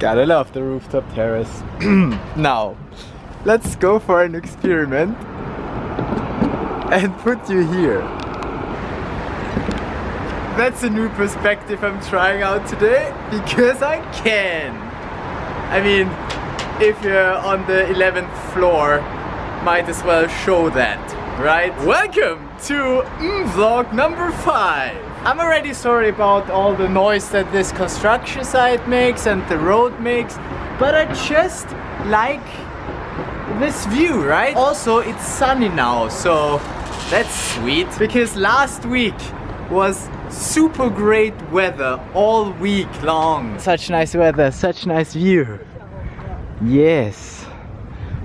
Gotta love the rooftop terrace. Now, let's go for an experiment and put you here. That's a new perspective I'm trying out today because I can. I mean, if you're on the 11th floor, might as well show that, right? Welcome to MVlog number 5. I'm already sorry about all the noise that this construction site makes and the road makes, but I just like this view, right? Also, it's sunny now, so that's sweet. Because last week was super great weather all week long. Such nice weather, such nice view. Yes,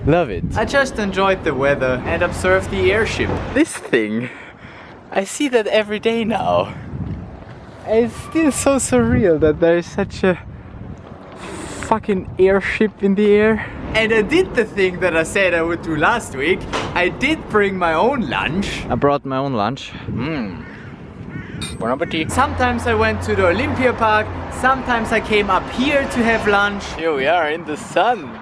love it. I just enjoyed the weather and observed the airship. This thing, I see that every day now. It's still so surreal that there is such a fucking airship in the air. And I did the thing that I said I would do last week. I did bring my own lunch. I brought my own lunch. Bon appetit. Sometimes I went to the Olympia Park, sometimes I came up here to have lunch. Here we are in the sun,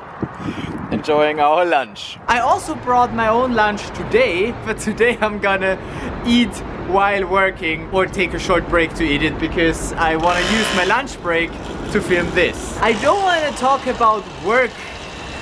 enjoying our lunch. I also brought my own lunch today, but today I'm gonna eat while working or take a short break to eat it because I want to use my lunch break to film this. I don't want to talk about work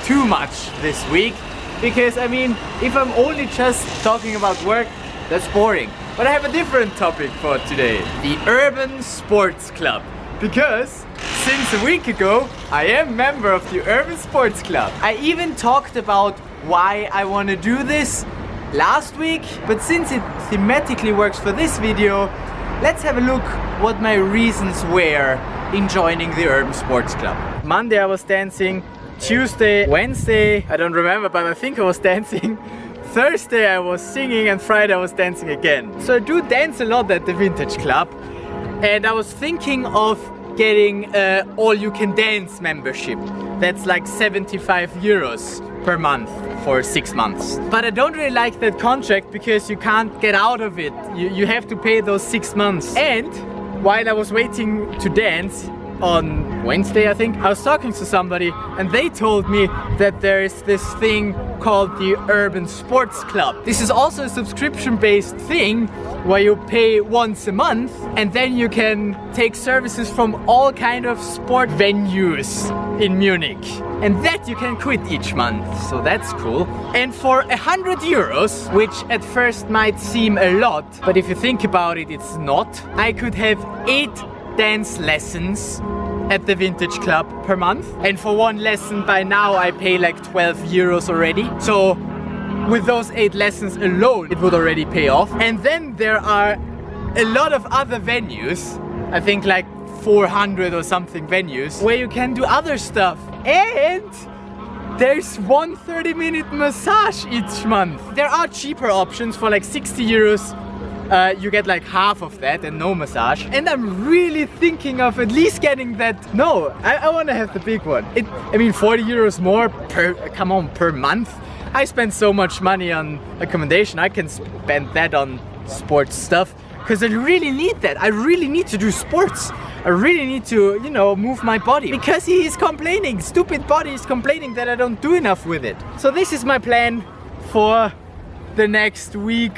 too much this week because I mean, if I'm only just talking about work, that's boring. But I have a different topic for today. The Urban Sports Club. Because since a week ago, I am member of the Urban Sports Club. I even talked about why I want to do this last week, but since it thematically works for this video, let's have a look what my reasons were in joining the Urban Sports Club. Monday I was dancing, Tuesday, Wednesday, I don't remember, but I think I was dancing. Thursday I was singing and Friday I was dancing again. So I do dance a lot at the Vintage Club and I was thinking of getting all-you-can-dance membership. That's like 75 euros per month for 6 months. But I don't really like that contract because you can't get out of it. You have to pay those 6 months. And while I was waiting to dance, on Wednesday I think, I was talking to somebody and they told me that there is this thing called the Urban Sports Club. This is also a subscription-based thing where you pay once a month and then you can take services from all kind of sport venues in Munich. And that you can quit each month, so that's cool. And for 100 euros, which at first might seem a lot, but if you think about it, it's not. I could have 8 dance lessons at the Vintage Club per month, and for one lesson by now I pay like 12 euros already. So with those 8 lessons alone it would already pay off. And then there are a lot of other venues, I think like 400 or something venues, where you can do other stuff. And there's one 30-minute massage each month. There are cheaper options for like 60 euros. You get like half of that and no massage. And I'm really thinking of at least getting that. No, I want to have the big one. I mean 40 euros more per month. I spend so much money on accommodation. I can spend that on sports stuff because I really need that. I really need to do sports. I really need to, you know, move my body because he is complaining. Stupid body is complaining that I don't do enough with it. So this is my plan for the next week.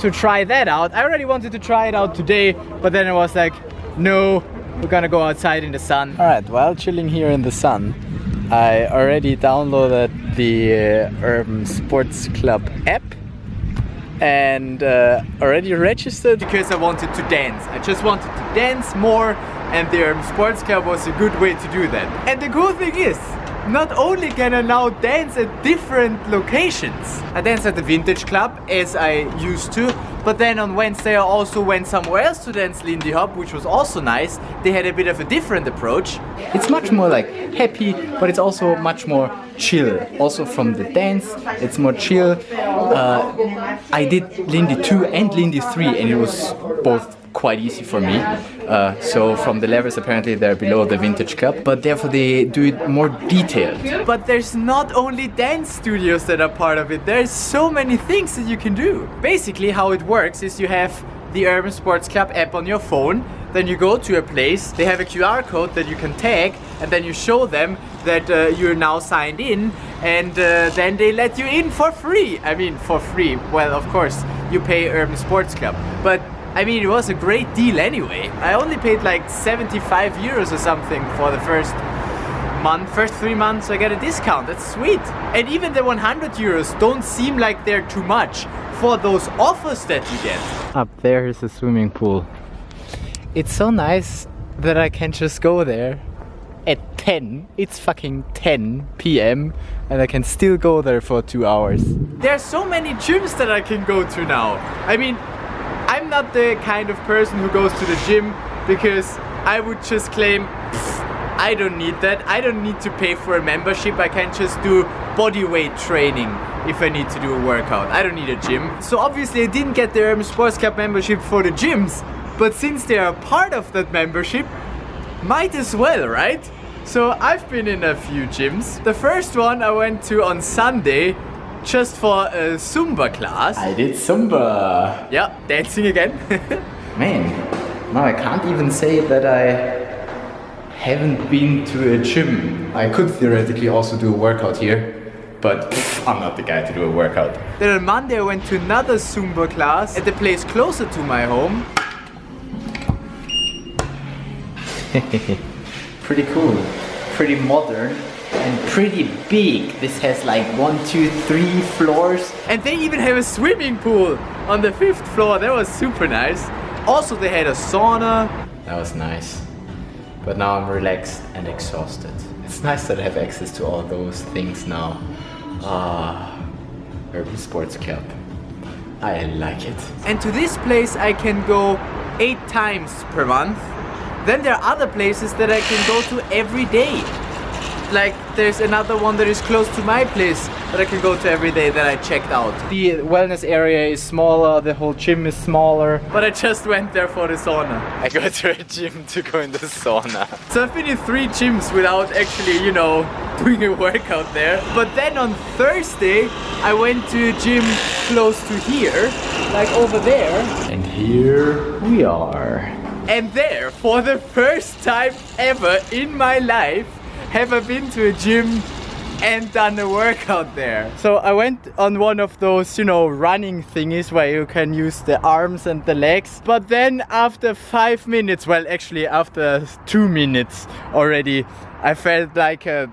To try that out. I already wanted to try it out today, but then I was like, no, we're gonna go outside in the sun. Alright, while chilling here in the sun, I already downloaded the Urban Sports Club app and already registered because I wanted to dance. I just wanted to dance more and the Urban Sports Club was a good way to do that. And the cool thing is, not only can I now dance at different locations. I dance at the Vintage Club as I used to, but then on Wednesday I also went somewhere else to dance Lindy Hop, which was also nice. They had a bit of a different approach. It's much more like happy, but it's also much more chill. Also from the dance, it's more chill. I did Lindy 2 and Lindy 3 and it was both quite easy for me. So from the levels apparently they're below the Vintage Club, but therefore they do it more detailed. But there's not only dance studios that are part of it, there's so many things that you can do. Basically how it works is you have the Urban Sports Club app on your phone. Then you go to a place, they have a QR code that you can tag, and then you show them that you're now signed in, and then they let you in for free. I mean, for free. Well, of course, you pay Urban Sports Club. But I mean, it was a great deal anyway. I only paid like 75 euros or something for the first 3 months. I get a discount. That's sweet. And even the 100 euros don't seem like they're too much for those offers that you get. Up there is a swimming pool. It's so nice that I can just go there at 10. It's fucking 10 p.m. and I can still go there for 2 hours. There's so many gyms that I can go to now. I mean, I'm not the kind of person who goes to the gym because I would just claim, I don't need that. I don't need to pay for a membership. I can just do body weight training if I need to do a workout. I don't need a gym. So obviously I didn't get the Urban Sports Club membership for the gyms, but since they are part of that membership, might as well, right? So I've been in a few gyms. The first one I went to on Sunday just for a Zumba class. I did Zumba. Yeah, dancing again. Man, now I can't even say that I haven't been to a gym. I could theoretically also do a workout here, but I'm not the guy to do a workout. Then on Monday I went to another Zumba class at a place closer to my home. Pretty cool, pretty modern, and pretty big. This has like 1, 2, 3 floors. And they even have a swimming pool on the 5th floor. That was super nice. Also they had a sauna. That was nice. But now I'm relaxed and exhausted. It's nice that I have access to all those things now. Urban Sports Club. I like it. And to this place I can go 8 times per month. Then there are other places that I can go to every day. Like there's another one that is close to my place that I can go to every day that I checked out. The wellness area is smaller, the whole gym is smaller. But I just went there for the sauna. I go to a gym to go in the sauna. So I've been in 3 gyms without actually, you know, doing a workout there. But then on Thursday, I went to a gym close to here, like over there. And here we are. And there, for the first time ever in my life, have I been to a gym and done a workout there. So I went on one of those, you know, running thingies where you can use the arms and the legs. But then after 5 minutes, well actually after 2 minutes already, I felt like a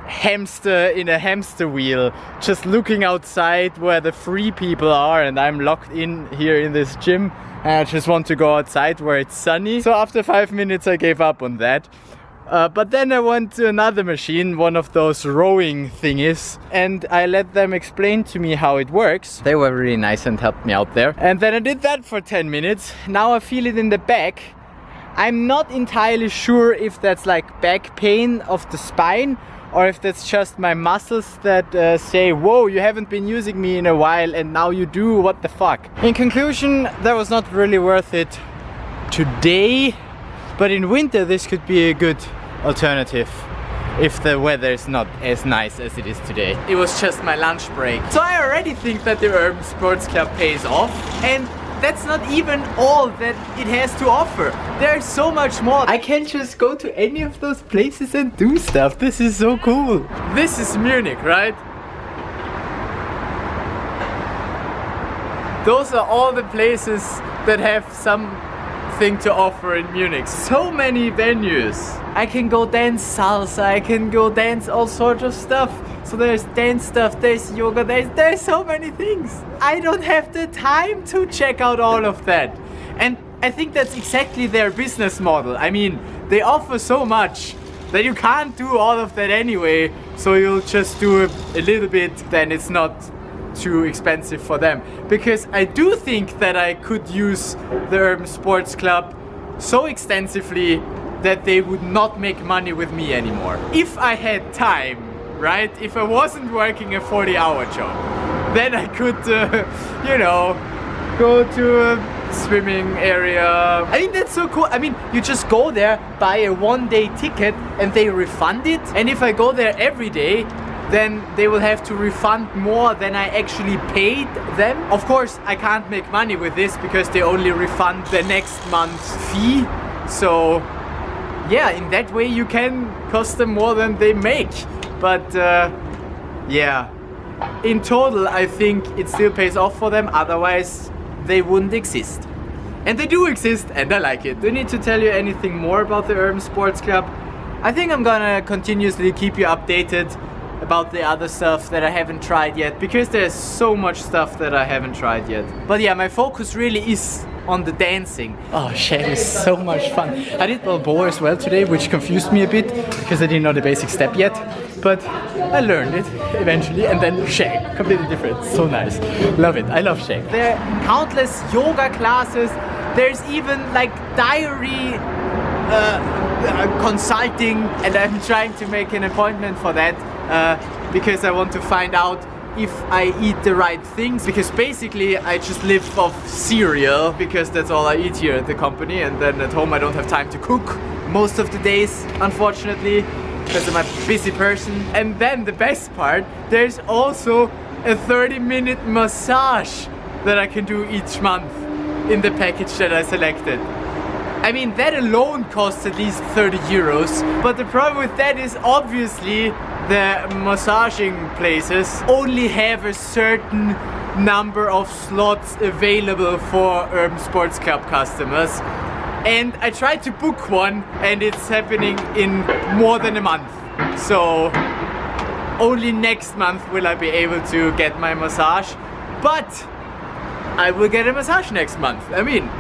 hamster in a hamster wheel, just looking outside where the free people are, and I'm locked in here in this gym and I just want to go outside where it's sunny. So after 5 minutes I gave up on that. But then I went to another machine, one of those rowing thingies, and I let them explain to me how it works. They were really nice and helped me out there. And then I did that for 10 minutes. Now I feel it in the back. I'm not entirely sure if that's like back pain of the spine or if that's just my muscles that say, whoa, you haven't been using me in a while and now you do, what the fuck. In conclusion, that was not really worth it today, but in winter this could be a good alternative if the weather is not as nice as it is today. It was just my lunch break. So I already think that the Urban Sports Club pays off, and that's not even all that it has to offer. There's so much more. I can just go to any of those places and do stuff. This is so cool. This is Munich, right? Those are all the places that have something to offer in Munich. So many venues. I can go dance salsa, I can go dance all sorts of stuff. So there's dance stuff, there's yoga, there's so many things. I don't have the time to check out all of that. And I think that's exactly their business model. I mean, they offer so much that you can't do all of that anyway. So you'll just do a little bit, then it's not too expensive for them. Because I do think that I could use the Urban Sports Club so extensively that they would not make money with me anymore. If I had time, right? If I wasn't working a 40-hour job, then I could, you know, go to a swimming area. I think that's so cool. I mean, you just go there, buy a one-day ticket and they refund it. And if I go there every day, then they will have to refund more than I actually paid them. Of course, I can't make money with this because they only refund the next month's fee. So yeah, in that way you can cost them more than they make. But yeah, in total I think it still pays off for them, otherwise they wouldn't exist. And they do exist and I like it. Do I need to tell you anything more about the Urban Sports Club? I think I'm gonna continuously keep you updated about the other stuff that I haven't tried yet, because there's so much stuff that I haven't tried yet. But yeah, my focus really is on the dancing. Oh, shake is so much fun. I did Balboa as well today, which confused me a bit because I didn't know the basic step yet, but I learned it eventually. And then shake, completely different. So nice. Love it. I love shake. There are countless yoga classes. There's even like diary consulting, and I'm trying to make an appointment for that because I want to find out if I eat the right things, because basically I just live off cereal because that's all I eat here at the company, and then at home I don't have time to cook most of the days, unfortunately, because I'm a busy person. And then the best part, there's also a 30-minute massage that I can do each month in the package that I selected. I mean, that alone costs at least 30 euros, but the problem with that is obviously the massaging places only have a certain number of slots available for Urban Sports Club customers. And I tried to book one and it's happening in more than a month. So only next month will I be able to get my massage, but I will get a massage next month. I mean,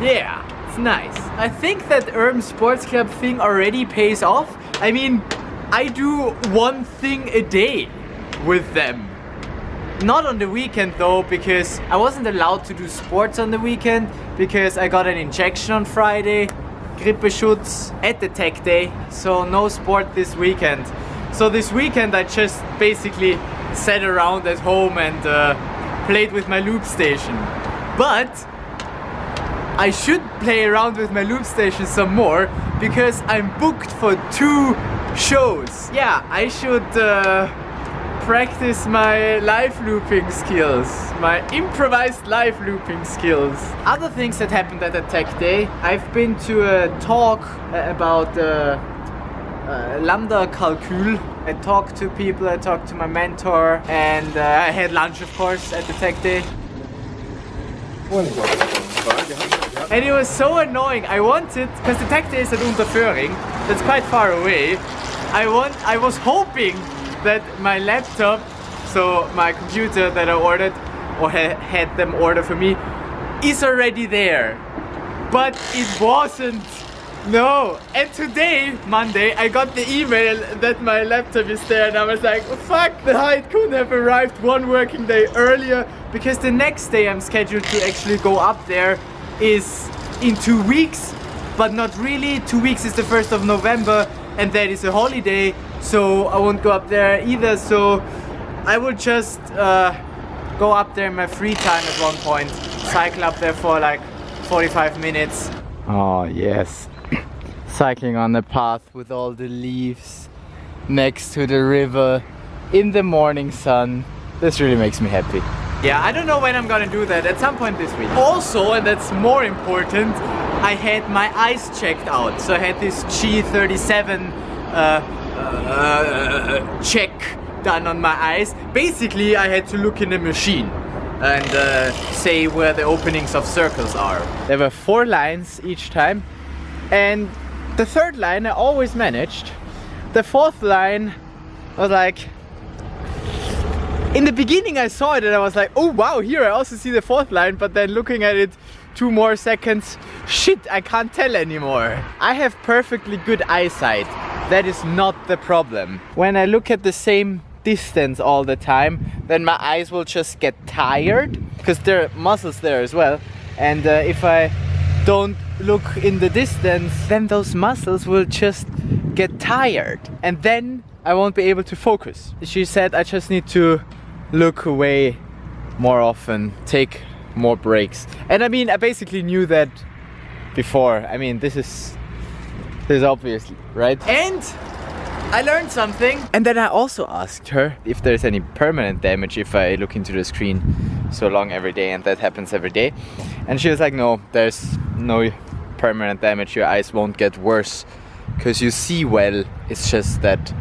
yeah. Nice. I think that Urban Sports Club thing already pays off. I mean, I do one thing a day with them. Not on the weekend though, because I wasn't allowed to do sports on the weekend because I got an injection on Friday, Grippeschutz, at the tech day, so no sport this weekend. So this weekend I just basically sat around at home and played with my loop station. But I should play around with my loop station some more because I'm booked for 2 shows. Yeah, I should practice my live looping skills, my improvised live looping skills. Other things that happened at the tech day, I've been to a talk about lambda calcul. I talked to people, I talked to my mentor, and I had lunch of course at the tech day. And it was so annoying. I wanted, because the tech day is at Unterföhring, that's quite far away. I was hoping that my laptop, so my computer that I ordered, or had them order for me, is already there. But it wasn't. No. And today, Monday, I got the email that my laptop is there, and I was like, oh, fuck, it couldn't have arrived 1 working day earlier, because the next day I'm scheduled to actually go up there is in 2 weeks, but not really. 2 weeks is the 1st of November and that is a holiday, so I won't go up there either. So I will just go up there in my free time at one point, cycle up there for like 45 minutes. Oh yes, cycling on the path with all the leaves next to the river in the morning sun. This really makes me happy. Yeah, I don't know when I'm gonna do that, at some point this week. Also, and that's more important, I had my eyes checked out. So I had this G37 check done on my eyes. Basically, I had to look in a machine and say where the openings of circles are. There were 4 lines each time, and the 3rd line I always managed. The 4th line was like, in the beginning I saw it and I was like, oh wow, here I also see the 4th line, but then looking at it 2 more seconds, shit, I can't tell anymore. I have perfectly good eyesight. That is not the problem. When I look at the same distance all the time, then my eyes will just get tired, because there are muscles there as well, and if I don't look in the distance, then those muscles will just get tired, and then I won't be able to focus. She said I just need to look away more often, take more breaks. And I mean, I basically knew that before. I mean, this is obvious, right? And I learned something. And then I also asked her if there's any permanent damage if I look into the screen so long every day, and that happens every day. And she was like, no, there's no permanent damage. Your eyes won't get worse because you see well. It's just that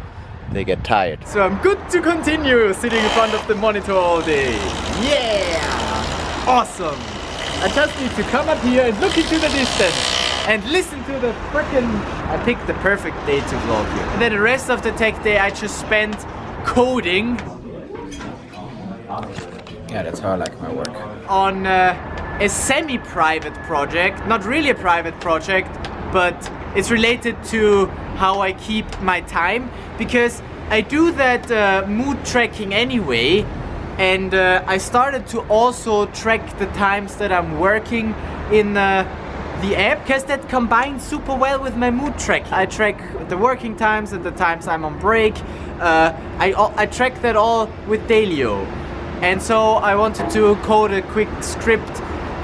they get tired. So I'm good to continue sitting in front of the monitor all day. Yeah! Awesome! I just need to come up here and look into the distance and listen to the frickin'... I picked the perfect day to vlog here. And then the rest of the tech day I just spent coding. Yeah, that's how I like my work. On a semi-private project. Not really a private project, but it's related to how I keep my time. Because I do that mood tracking anyway. And I started to also track the times that I'm working in the app, because that combines super well with my mood track. I track the working times and the times I'm on break. I track that all with Dailyo. And so I wanted to code a quick script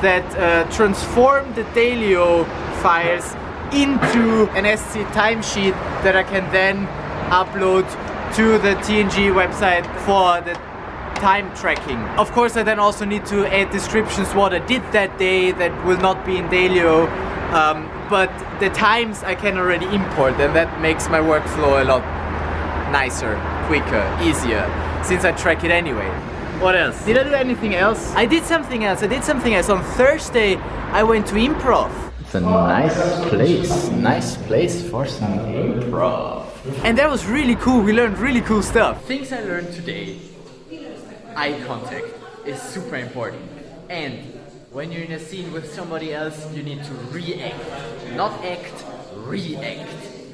that transformed the Dailyo files into an SC timesheet that I can then upload to the TNG website for the time tracking. Of course, I then also need to add descriptions what I did that day that will not be in Dailyo, but the times I can already import, and that makes my workflow a lot nicer, quicker, easier, since I track it anyway. What else? Did I do anything else? I did something else. On Thursday I went to improv. It's a nice place for some improv. And that was really cool. We learned really cool stuff. Things I learned today. Eye contact is super important, and when you're in a scene with somebody else, you need to react, not act, react.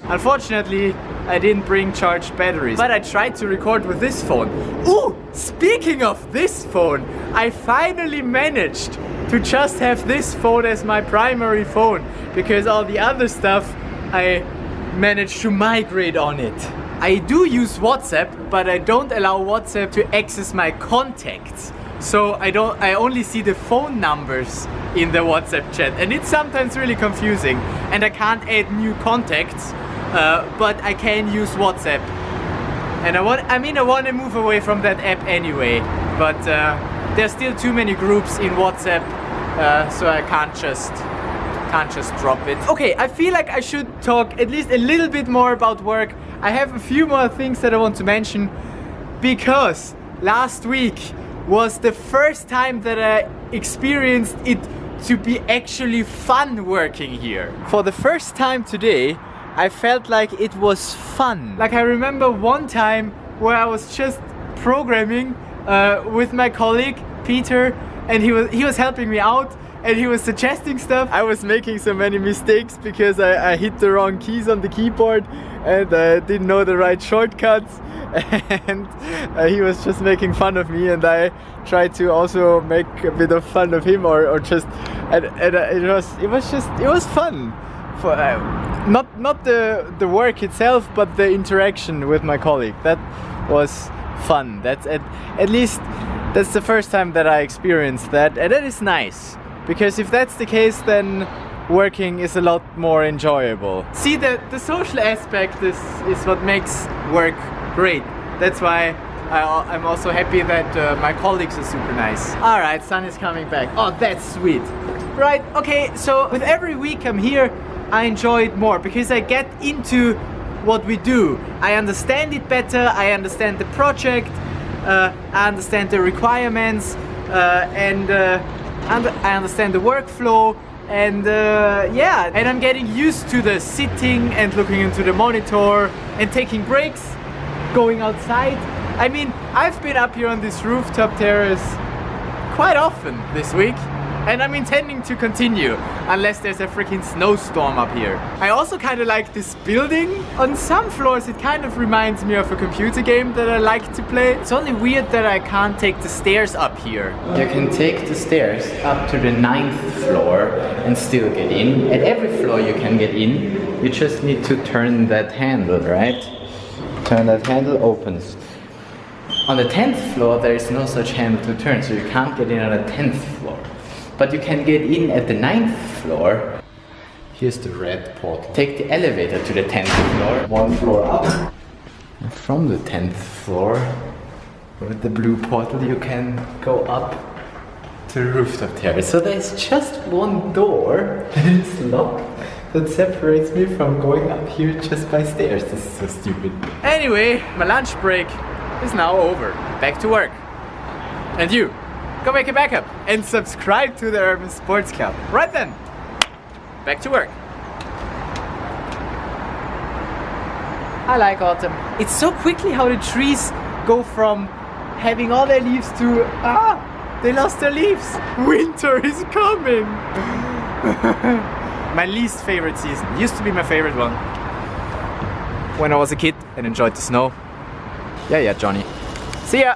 Unfortunately, I didn't bring charged batteries, but I tried to record with this phone. Ooh, speaking of this phone, I finally managed to just have this phone as my primary phone, because all the other stuff I managed to migrate on it. I do use WhatsApp, but I don't allow WhatsApp to access my contacts. So I only see the phone numbers in the WhatsApp chat, and it's sometimes really confusing. And I can't add new contacts, but I can use WhatsApp. And I want to move away from that app anyway, but there's still too many groups in WhatsApp, so I can't just drop it. Okay, I feel like I should talk at least a little bit more about work. I have a few more things that I want to mention, because last week was the first time that I experienced it to be actually fun working here. For the first time today, I felt like it was fun. Like, I remember one time where I was just programming with my colleague Peter, and he was helping me out. And he was suggesting stuff. I was making so many mistakes because I hit the wrong keys on the keyboard and didn't know the right shortcuts. And he was just making fun of me, and I tried to also make a bit of fun of him, or just, it was fun. For not the work itself, but the interaction with my colleague. That was fun. That's at least that's the first time that I experienced that, and that is nice. Because if that's the case, then working is a lot more enjoyable. See, the social aspect is what makes work great. That's why I'm also happy that my colleagues are super nice. Alright, sun is coming back. Oh, that's sweet. Right, okay, so with every week I'm here, I enjoy it more because I get into what we do. I understand it better, I understand the project, I understand the requirements, and I understand the workflow, and yeah, and I'm getting used to the sitting and looking into the monitor and taking breaks, going outside. I mean, I've been up here on this rooftop terrace quite often this week, and I'm intending to continue unless there's a freaking snowstorm up here. I also kind of like this building. On some floors it kind of reminds me of a computer game that I like to play. It's only weird that I can't take the stairs up here. You can take the stairs up to the 9th floor and still get in. At every floor you can get in. You just need to turn that handle, right? Turn that handle, opens. On the 10th floor there is no such handle to turn, so you can't get in on the 10th floor. But you can get in at the 9th floor. Here's the red portal. Take the elevator to the 10th floor. 1 floor up. From the 10th floor, with the blue portal, you can go up to the rooftop terrace. So there's just one door that is locked that separates me from going up here just by stairs. This is so stupid. Anyway, my lunch break is now over. Back to work. And you, go make a backup and subscribe to the Urban Sports Club. Right then, back to work. I like autumn. It's so quickly how the trees go from having all their leaves to they lost their leaves. Winter is coming. My least favorite season. Used to be my favorite one when I was a kid and enjoyed the snow. Yeah, Johnny. See ya.